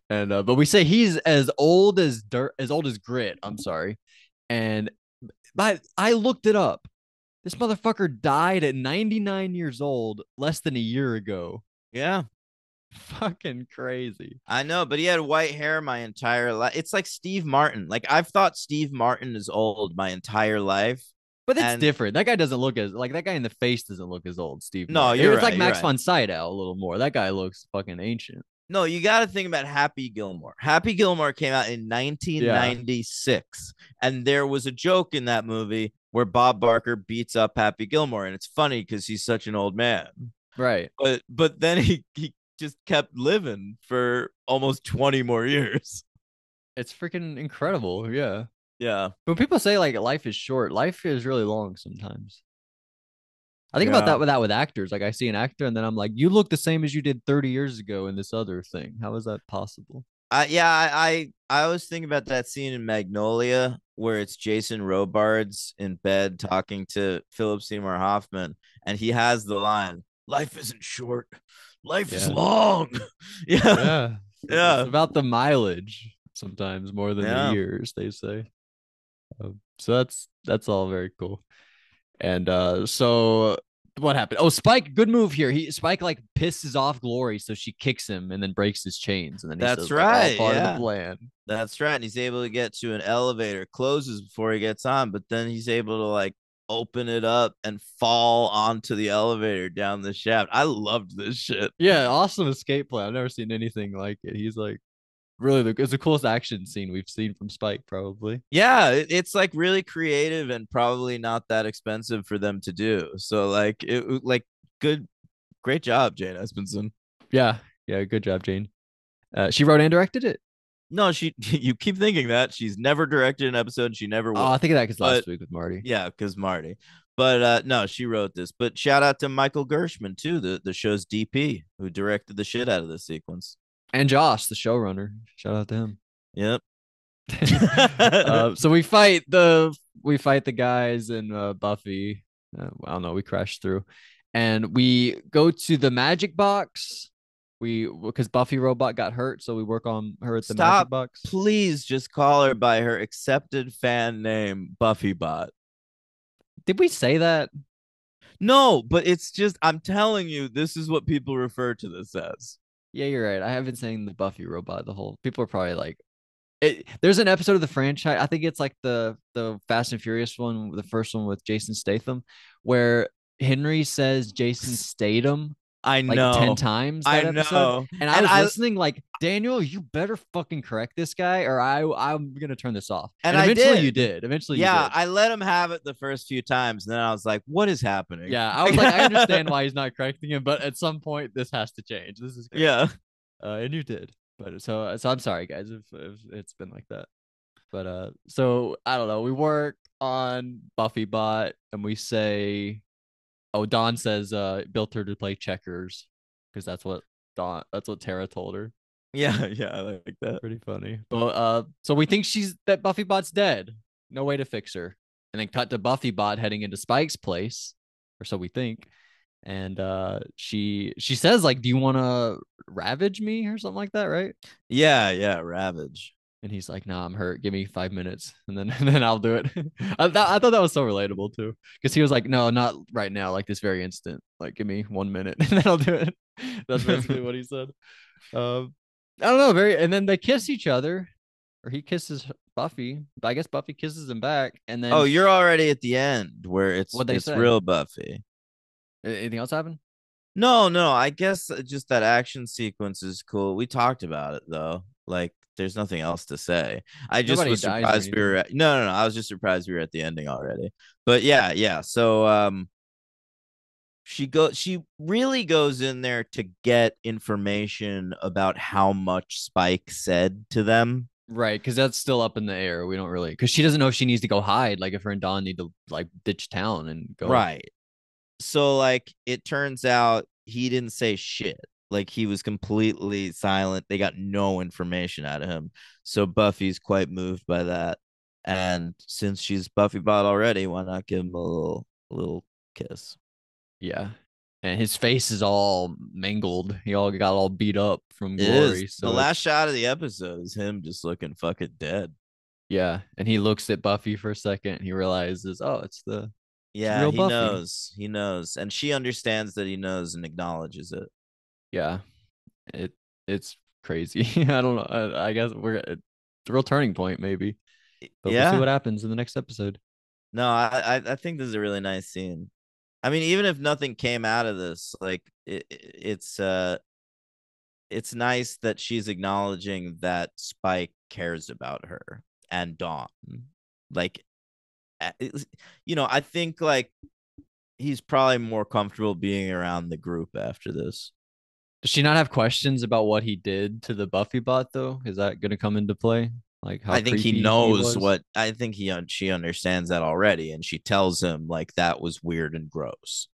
And but we say he's as old as dirt, as old as grit. I'm sorry. And but I looked it up. This motherfucker died at 99 years old less than a year ago. Yeah, Fucking crazy. I know, but he had white hair my entire life. It's like Steve Martin. Like I've thought Steve Martin is old my entire life. But it's And different. That guy doesn't look as like that guy in the face doesn't look as old, Steve no, Martin. you're It's like right. You're Max right. von Sydow a little more. That guy looks fucking ancient. No, you got to think about Happy Gilmore. Happy Gilmore came out in Yeah. 1996, and there was a joke in that movie where Bob Barker beats up Happy Gilmore, and it's funny because he's such an old man. Right. But then he just kept living for almost 20 more years. It's freaking incredible. Yeah. Yeah. When people say like life is short, life is really long sometimes. I think about Yeah. that with actors. Like I see an actor and then I'm like, you look the same as you did 30 years ago in this other thing. How is that possible? I was thinking about that scene in Magnolia where it's Jason Robards in bed talking to Philip Seymour Hoffman, and he has the line, "Life isn't short, life is Yeah. long." Yeah, Yeah. yeah, It's about the mileage sometimes more than the yeah. years, they say. So that's all very cool. And so what happened? Oh, Spike, good move here. Spike like pisses off Glory, so she kicks him and then breaks his chains. And then he That's says, like, all right. part of the Yeah, plan. that's right. And he's able to get to an elevator, closes before he gets on, but then he's able to like open it up and fall onto the elevator down the shaft. I loved this shit. Yeah, awesome escape plan. I've never seen anything like it. He's like really it's the coolest action scene we've seen from Spike, probably. Yeah, it's like really creative and probably not that expensive for them to do. So like like good, great job, Jane Espenson. Yeah, yeah, good job, Jane. She wrote and directed it. No, she you keep thinking that she's never directed an episode. She never Oh, will. I think of that because But last week with Marty. yeah, because Marty. But no, she wrote this. But shout out to Michael Gershman too, the show's DP, who directed the shit out of this sequence. And Josh, the showrunner. Shout out to him. Yep. So we fight the guys in Buffy. I don't know. We crash through, and we go to the magic box. Because Buffy Robot got hurt, so we work on her at the magic Stop. box. Please just call her by her accepted fan name, Buffy Bot. Did we say that? No, but it's just I'm telling you, this is what people refer to this as. Yeah, you're right. I have been saying the Buffy Robot the whole. People are probably like, there's an episode of the franchise. I think it's like the Fast and Furious one, the first one with Jason Statham, where Henry says Jason Statham I like know. 10 times that I episode. know. And I was listening like, Daniel, you better fucking correct this guy or I'm going to turn this off. And eventually I did. you did. Eventually yeah, you did. I let him have it the first few times. And then I was like, what is happening? Yeah, I was like, I understand why he's not correcting him, but at some point this has to change. This is great. Yeah. And you did. But so I'm sorry guys if it's been like that. But so I don't know. We work on Buffy Bot and we say, oh, Dawn says built her to play checkers because that's what Tara told her. Yeah, yeah, I like that. Pretty funny. But so we think that Buffy Bot's dead. No way to fix her. And then cut to Buffy Bot heading into Spike's place, or so we think. And she says like, "Do you want to ravage me or something like that?" Right? Yeah, Ravage. And he's like, "Nah, I'm hurt. Give me 5 minutes, and then I'll do it." I thought that was so relatable too, because he was like, "No, not right now. Like this very instant. Like give me 1 minute, and then I'll do it." That's basically what he said. I don't know. And then they kiss each other, or he kisses Buffy. But I guess Buffy kisses him back, and then Oh, you're already at the end where it's what they it's say. real Buffy. Anything else happen? No, no, I guess just that action sequence is cool. We talked about it though. Like, there's nothing else to say. I just Nobody was dies or surprised we were anything. at, no, no, no. I was just surprised we were at the ending already. But yeah, yeah. So she really goes in there to get information about how much Spike said to them. Right, because that's still up in the air. We don't really, because she doesn't know if she needs to go hide. Like if her and Dawn need to like ditch town and go. Right. So like it turns out he didn't say shit. Like he was completely silent. They got no information out of him. So Buffy's quite moved by that. And since she's Buffy bot already, why not give him a little kiss? Yeah, and his face is all mangled. He all got all beat up from It is. glory. The So last it's shot of the episode is him just looking fucking dead. yeah, and he looks at Buffy for a second. And he realizes, oh, it's Yeah, real he Buffy. knows. He knows. And she understands that he knows and acknowledges it. Yeah, it it's crazy. I don't know. I guess we're it's a real turning point, maybe. But we'll see Yeah. what happens in the next episode. No, I think this is a really nice scene. I mean, even if nothing came out of this, like it's nice that she's acknowledging that Spike cares about her and Dawn. Like, I think like he's probably more comfortable being around the group after this. Does she not have questions about what he did to the Buffy bot though? Is that going to come into play? Like how I think he creepy he knows was? what I think she understands that already, and she tells him like that was weird and gross.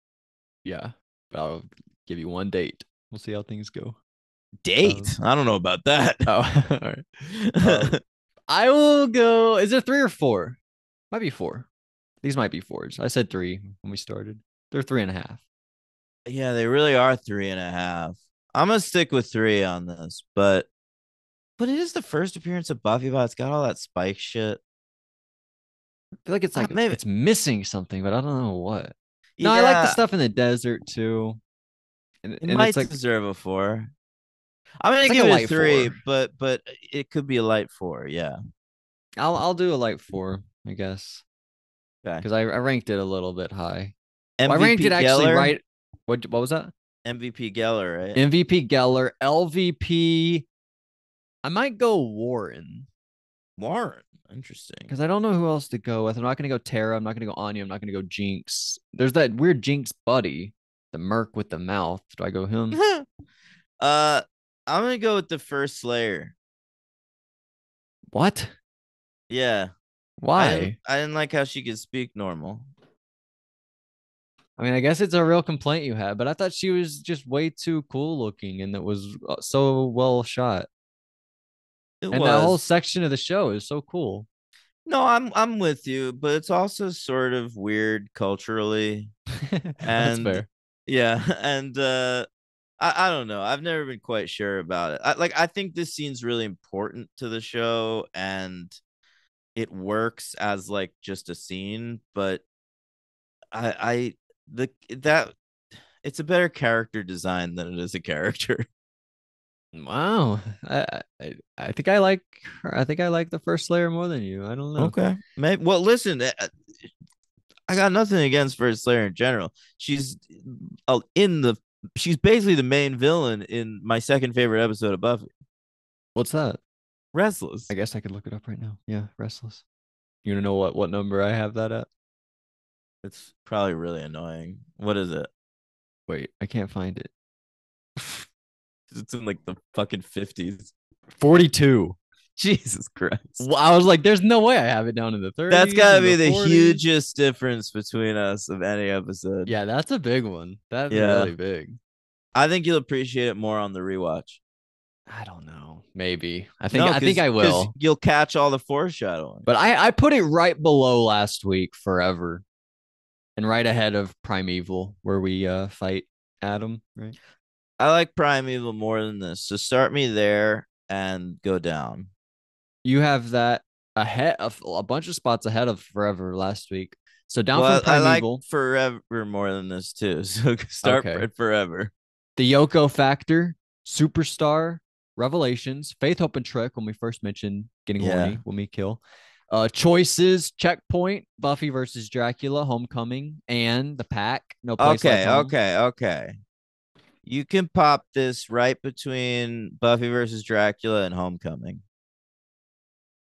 Yeah. I'll give you one date. We'll see how things go. Date? I don't know about that. Oh, all right. I will go. Is it three or four? Might be four. These might be fours. I said three when we started. They're three and a half. Yeah, they really are 3.5. I'm gonna stick with 3 on this, but it is the first appearance of Buffy, but it's got all that Spike shit. I feel like Maybe, it's missing something, but I don't know what. No, I like the yeah, stuff in the desert too. it And it's might like deserve a 4. I'm gonna it's like a give it a light 3, four. but it could be a light 4. Yeah. I'll do a light four, I guess. Okay. Because I ranked it a little bit high. Well, I ranked MVP it actually Geller, right. What was that? MVP Geller, right? MVP Geller, LVP. I might go Warren Warren, interesting. because I don't know who else to go with. I'm not gonna go Tara. I'm not gonna go Anya. I'm not gonna go Jinx. There's that weird Jinx buddy, the Merc with the mouth. Do I go him? I'm gonna go with the first Slayer. What? Yeah, I didn't Why? I didn't like how she could speak normal. I mean, I guess it's a real complaint you had, but I thought she was just way too cool looking and it was so well shot. It And that whole was. section of the show is so cool. No, I'm with you, but it's also sort of weird culturally. That's And fair. yeah, and I don't know. I've never been quite sure about it. I think this scene's really important to the show and it works as like just a scene, but I the that it's a better character design than it is a character. Wow. I think I like her. I think I like the first Slayer more than you. I don't know. Okay. Maybe, well, listen, I got nothing against First Slayer in general. In the she's basically the main villain in my second favorite episode of Buffy. What's that? I Restless. guess I could look it up right now. Yeah, Restless. You wanna know what number I have that at? It's probably really annoying. What is it? Wait, I can't find it. It's in like the fucking 50s. 42. Jesus Christ. Well, I was like, there's no way I have it down in the That's 30s gotta and be the the 40s. hugest difference between us of any episode. Yeah, that's a big one. That's Yeah. really big. I think you'll appreciate it more on the rewatch. I don't know. Maybe. No, I think I because will. you'll catch all the foreshadowing. But I put it right below last week forever and right ahead of Primeval where we fight Adam, right? I like Primeval more than this. So start me there and go down. You have that ahead of a bunch of spots ahead of Forever last week. So down from Well, I like Primeval. Forever more than this too. So start Okay. at Forever. The Yoko Factor, Superstar, Revelations, Faith, Hope, and Trick when we first mentioned getting Yeah. horny when we kill. Choices, Checkpoint, Buffy versus Dracula, Homecoming, and The Pack, No Place Like Okay, Home. okay. You can pop this right between Buffy versus Dracula and Homecoming.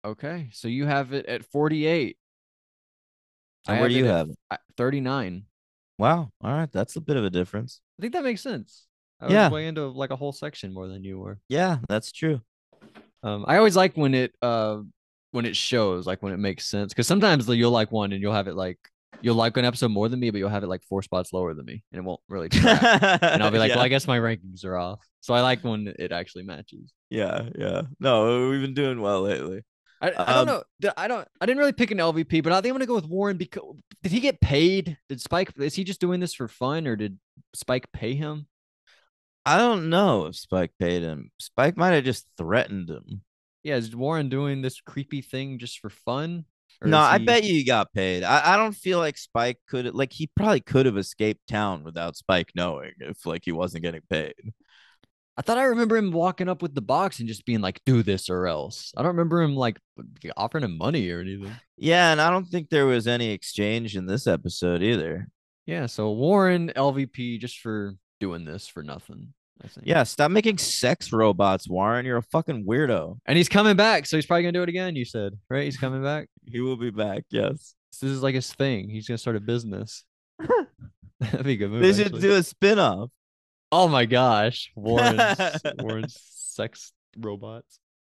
Okay, so you have it at 48. I And where do have it you at have it? 39. Wow. All right. That's a bit of a difference. I think that makes sense. I was Yeah. way into like a whole section more than you were. Yeah. That's true. I always like when it shows, like when it makes sense, because sometimes you'll like one and you'll have it like you'll like an episode more than me, but you'll have it like 4 spots lower than me, and it won't really track. And I'll be like, well, Yeah. I guess my rankings are off. So I like when it actually matches. Yeah. Yeah. No, we've been doing well lately. I don't Um, know. I didn't really pick an LVP, but I think I'm gonna go with Warren because did he get paid? Did Spike is he just doing this for fun or did Spike pay him? I don't know if Spike paid him. Spike might have just threatened him. Yeah, is Warren doing this creepy thing just for fun? Or No, is I he bet you he got paid. I don't feel like Spike could like he probably could have escaped town without Spike knowing if like he wasn't getting paid. I thought I remember him walking up with the box and just being like, do this or else. I don't remember him like offering him money or anything. Yeah, and I don't think there was any exchange in this episode either. Yeah, so Warren LVP just for doing this for nothing, I think. Yeah, stop making sex robots, Warren. You're a fucking weirdo. And he's coming back, so he's probably gonna do it again, you said, right? He's coming back. He will be back, yes. This is like his thing. He's gonna start a business. That'd be a good move, They should actually. do a spin-off. Oh my gosh. Warren's sex robots.